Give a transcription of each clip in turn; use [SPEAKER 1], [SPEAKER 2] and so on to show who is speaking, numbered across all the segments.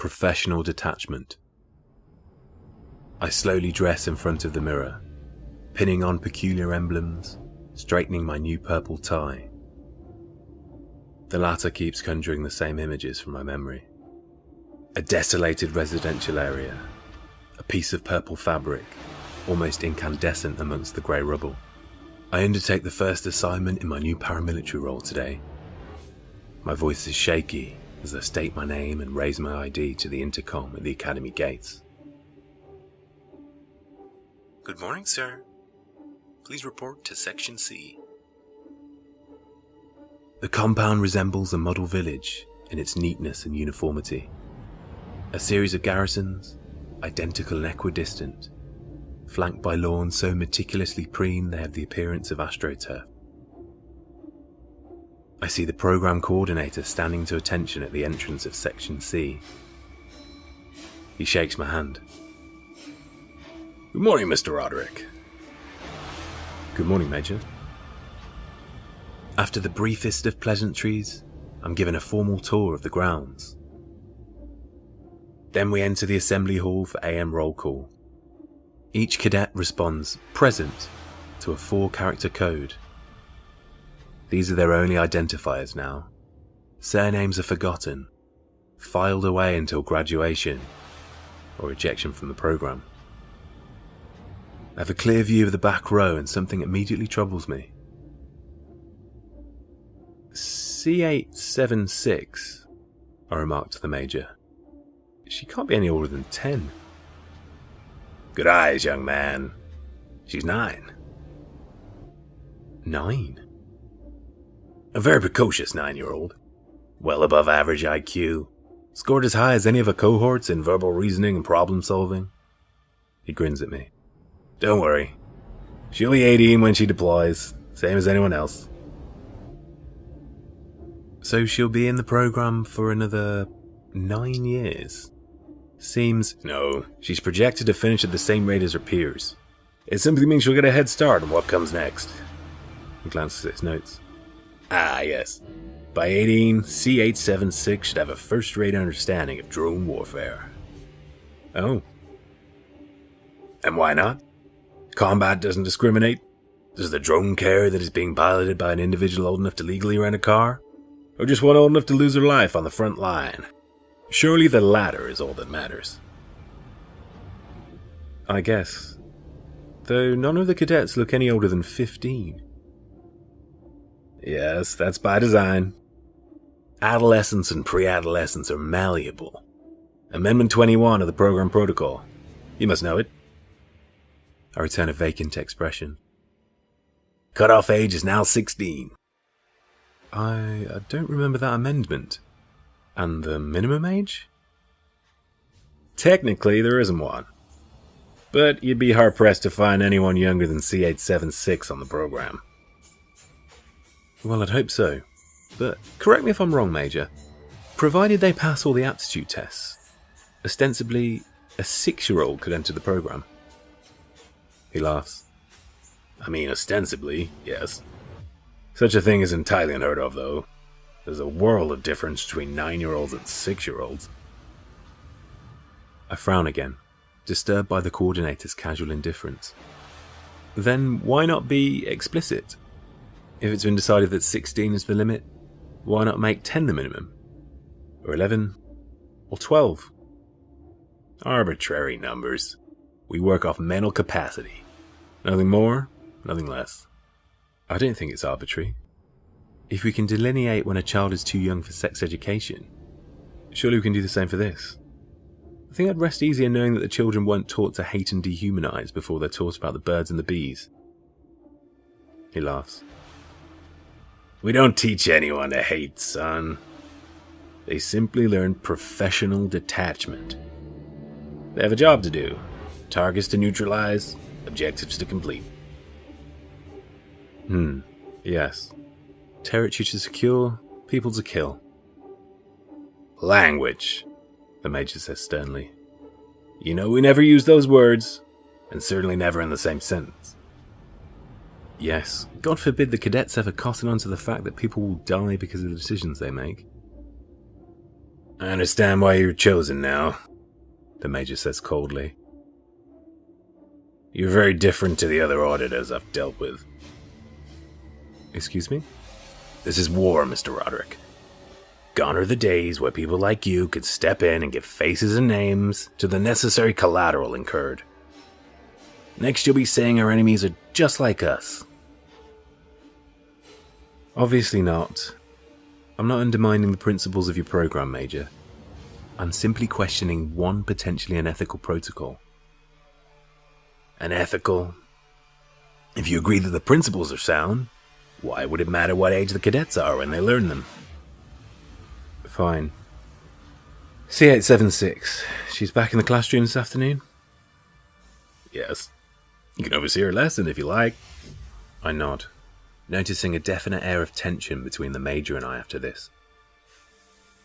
[SPEAKER 1] Professional detachment. I slowly dress in front of the mirror, pinning on peculiar emblems, straightening my new purple tie. The latter keeps conjuring the same images from my memory. A desolated residential area, a piece of purple fabric, almost incandescent amongst the grey rubble. I undertake the first assignment in my new paramilitary role today. My voice is shaky as I state my name and raise my ID to the intercom at the academy gates. Good morning, sir. Please report to Section C. The compound resembles a model village in its neatness and uniformity. A series of garrisons, identical and equidistant, flanked by lawns so meticulously preened they have the appearance of astroturf. I see the program coordinator standing to attention at the entrance of Section C. He shakes my hand.
[SPEAKER 2] Good morning, Mr. Roderick.
[SPEAKER 1] Good morning, Major. After the briefest of pleasantries, I'm given a formal tour of the grounds. Then we enter the assembly hall for AM roll call. Each cadet responds present to a 4-character code. These are their only identifiers now. Surnames are forgotten, filed away until graduation or ejection from the program. I have a clear view of the back row and something immediately troubles me. C876, I remarked to the Major. She can't be any older than 10.
[SPEAKER 2] Good eyes, young man. She's 9.
[SPEAKER 1] 9?
[SPEAKER 2] A very precocious 9-year-old. Well above average IQ. Scored as high as any of her cohorts in verbal reasoning and problem solving.
[SPEAKER 1] He grins at me.
[SPEAKER 2] Don't worry. She'll be 18 when she deploys, same as anyone else.
[SPEAKER 1] So she'll be in the program for another 9 years? Seems...
[SPEAKER 2] No, she's projected to finish at the same rate as her peers. It simply means she'll get a head start on what comes next.
[SPEAKER 1] He glances at his notes.
[SPEAKER 2] Ah, yes. By 18, C876 should have a first-rate understanding of drone warfare.
[SPEAKER 1] Oh.
[SPEAKER 2] And why not? Combat doesn't discriminate. Does the drone care that it's being piloted by an individual old enough to legally rent a car? Or just one old enough to lose her life on the front line? Surely the latter is all that matters.
[SPEAKER 1] I guess. Though none of the cadets look any older than 15.
[SPEAKER 2] Yes, that's by design. Adolescents and pre-adolescents are malleable. Amendment 21 of the program protocol. You must know it.
[SPEAKER 1] I return a vacant expression.
[SPEAKER 2] Cutoff age is now 16.
[SPEAKER 1] I don't remember that amendment. And the minimum age?
[SPEAKER 2] Technically, there isn't one. But you'd be hard-pressed to find anyone younger than C876 on the program.
[SPEAKER 1] Well, I'd hope so. But correct me if I'm wrong, Major. Provided they pass all the aptitude tests, ostensibly a 6-year-old could enter the program. He laughs.
[SPEAKER 2] I mean, ostensibly, yes. Such a thing is entirely unheard of, though. There's a world of difference between 9-year-olds and 6-year-olds.
[SPEAKER 1] I frown again, disturbed by the coordinator's casual indifference. Then why not be explicit? If it's been decided that 16 is the limit, why not make 10 the minimum? Or 11? Or 12?
[SPEAKER 2] Arbitrary numbers. We work off mental capacity. Nothing more, nothing less.
[SPEAKER 1] I don't think it's arbitrary. If we can delineate when a child is too young for sex education, surely we can do the same for this. I think I'd rest easier knowing that the children weren't taught to hate and dehumanize before they're taught about the birds and the bees. He laughs.
[SPEAKER 2] We don't teach anyone to hate, son. They simply learn professional detachment. They have a job to do. Targets to neutralize, objectives to complete.
[SPEAKER 1] Yes. Territory to secure, people to kill.
[SPEAKER 2] Language, the Major says sternly. You know we never use those words, and certainly never in the same sentence.
[SPEAKER 1] Yes, God forbid the cadets ever cotton on to the fact that people will die because of the decisions they make.
[SPEAKER 2] I understand why you're chosen now, the Major says coldly. You're very different to the other auditors I've dealt with.
[SPEAKER 1] Excuse me?
[SPEAKER 2] This is war, Mr. Roderick. Gone are the days where people like you could step in and give faces and names to the necessary collateral incurred. Next you'll be saying our enemies are just like us.
[SPEAKER 1] Obviously not. I'm not undermining the principles of your program, Major. I'm simply questioning one potentially unethical protocol.
[SPEAKER 2] Unethical? If you agree that the principles are sound, why would it matter what age the cadets are when they learn them?
[SPEAKER 1] Fine. C876. She's back in the classroom this afternoon?
[SPEAKER 2] Yes. You can oversee her lesson if you like.
[SPEAKER 1] I nod, noticing a definite air of tension between the Major and I after this.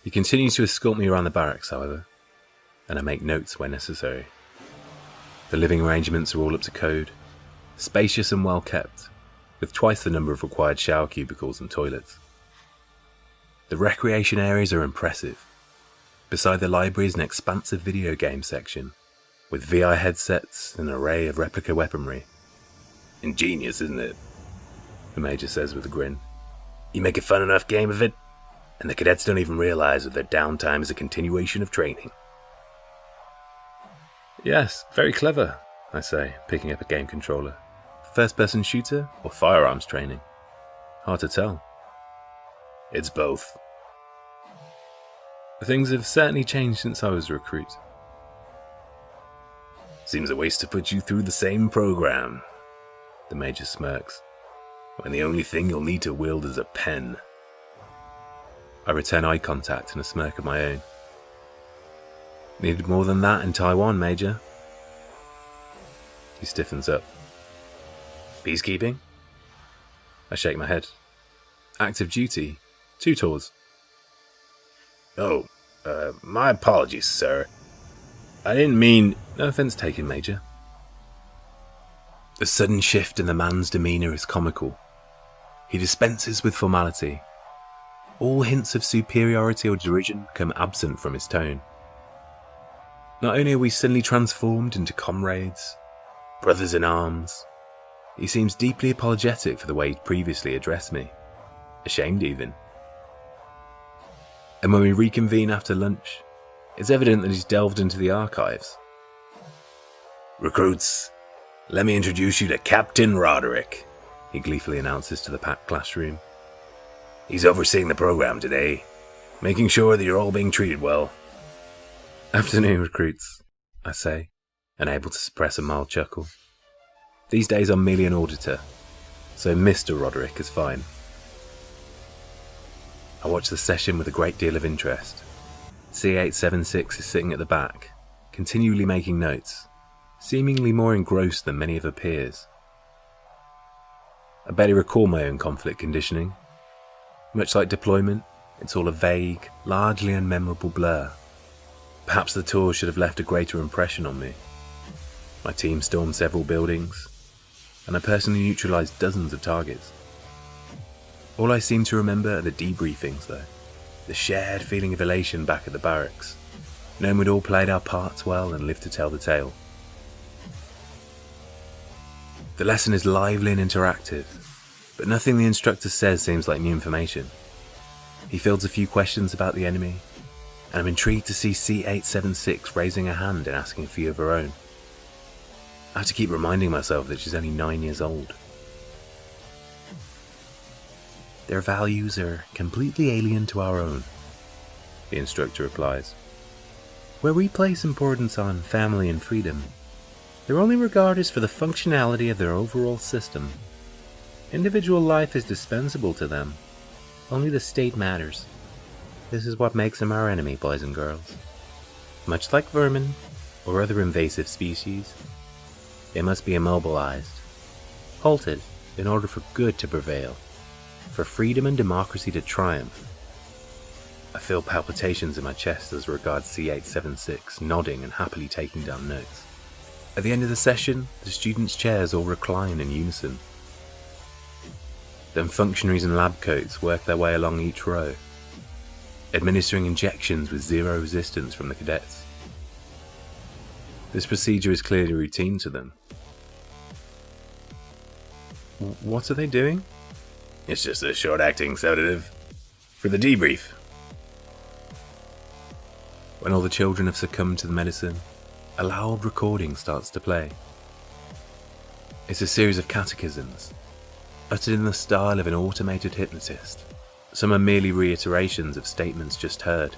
[SPEAKER 1] He continues to escort me around the barracks, however, and I make notes where necessary. The living arrangements are all up to code, spacious and well kept, with twice the number of required shower cubicles and toilets. The recreation areas are impressive. Beside the library is an expansive video game section, with VR headsets and an array of replica weaponry.
[SPEAKER 2] Ingenious, isn't it?
[SPEAKER 1] The Major says with a grin.
[SPEAKER 2] You make a fun enough game of it, and the cadets don't even realize that their downtime is a continuation of training.
[SPEAKER 1] Yes, very clever, I say, picking up a game controller. First-person shooter or firearms training? Hard to tell.
[SPEAKER 2] It's both.
[SPEAKER 1] Things have certainly changed since I was a recruit.
[SPEAKER 2] Seems a waste to put you through the same program, the Major smirks, when the only thing you'll need to wield is a pen.
[SPEAKER 1] I return eye contact and a smirk of my own. Needed more than that in Taiwan, Major. He stiffens up.
[SPEAKER 2] Peacekeeping?
[SPEAKER 1] I shake my head. Active duty. 2 tours.
[SPEAKER 2] Oh, my apologies, sir. I didn't mean...
[SPEAKER 1] No offence taken, Major. The sudden shift in the man's demeanour is comical. He dispenses with formality. All hints of superiority or derision become absent from his tone. Not only are we suddenly transformed into comrades, brothers in arms, he seems deeply apologetic for the way he'd previously addressed me. Ashamed even. And when we reconvene after lunch, it's evident that he's delved into the archives.
[SPEAKER 2] Recruits, let me introduce you to Captain Roderick, he gleefully announces to the packed classroom. He's overseeing the program today, making sure that you're all being treated well.
[SPEAKER 1] Afternoon, recruits, I say, unable to suppress a mild chuckle. These days I'm merely an auditor, so Mr. Roderick is fine. I watch the session with a great deal of interest. C876 is sitting at the back, continually making notes, seemingly more engrossed than many of her peers. I barely recall my own conflict conditioning. Much like deployment, it's all a vague, largely unmemorable blur. Perhaps the tour should have left a greater impression on me. My team stormed several buildings, and I personally neutralised dozens of targets. All I seem to remember are the debriefings, though. The shared feeling of elation back at the barracks, knowing we'd all played our parts well and lived to tell the tale. The lesson is lively and interactive, but nothing the instructor says seems like new information. He fields a few questions about the enemy, and I'm intrigued to see C876 raising a hand and asking a few of her own. I have to keep reminding myself that she's only 9 years old. Their values are completely alien to our own, the instructor replies. Where we place importance on family and freedom, their only regard is for the functionality of their overall system. Individual life is dispensable to them. Only the state matters. This is what makes them our enemy, boys and girls. Much like vermin, or other invasive species, they must be immobilized, halted in order for good to prevail, for freedom and democracy to triumph. I feel palpitations in my chest as regards C876, nodding and happily taking down notes. At the end of the session, the students' chairs all recline in unison. Then functionaries in lab coats work their way along each row. administering injections with zero resistance from the cadets. This procedure is clearly routine to them. What are they doing?
[SPEAKER 2] It's just a short-acting sedative for the debrief.
[SPEAKER 1] When all the children have succumbed to the medicine, a loud recording starts to play. It's a series of catechisms, uttered in the style of an automated hypnotist. Some are merely reiterations of statements just heard,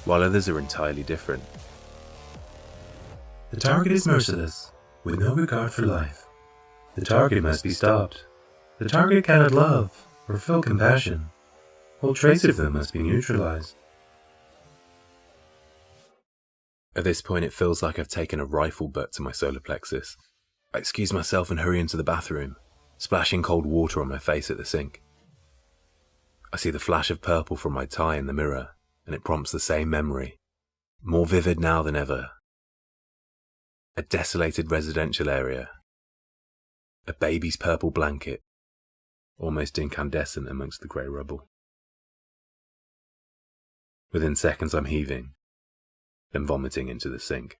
[SPEAKER 1] while others are entirely different. The target is merciless, with no regard for life. The target must be stopped. The target cannot love or feel compassion. All trace of them must be neutralized. At this point, it feels like I've taken a rifle butt to my solar plexus. I excuse myself and hurry into the bathroom, splashing cold water on my face at the sink. I see the flash of purple from my tie in the mirror, and it prompts the same memory, more vivid now than ever. A desolated residential area. A baby's purple blanket, almost incandescent amongst the grey rubble. Within seconds I'm heaving, then vomiting into the sink.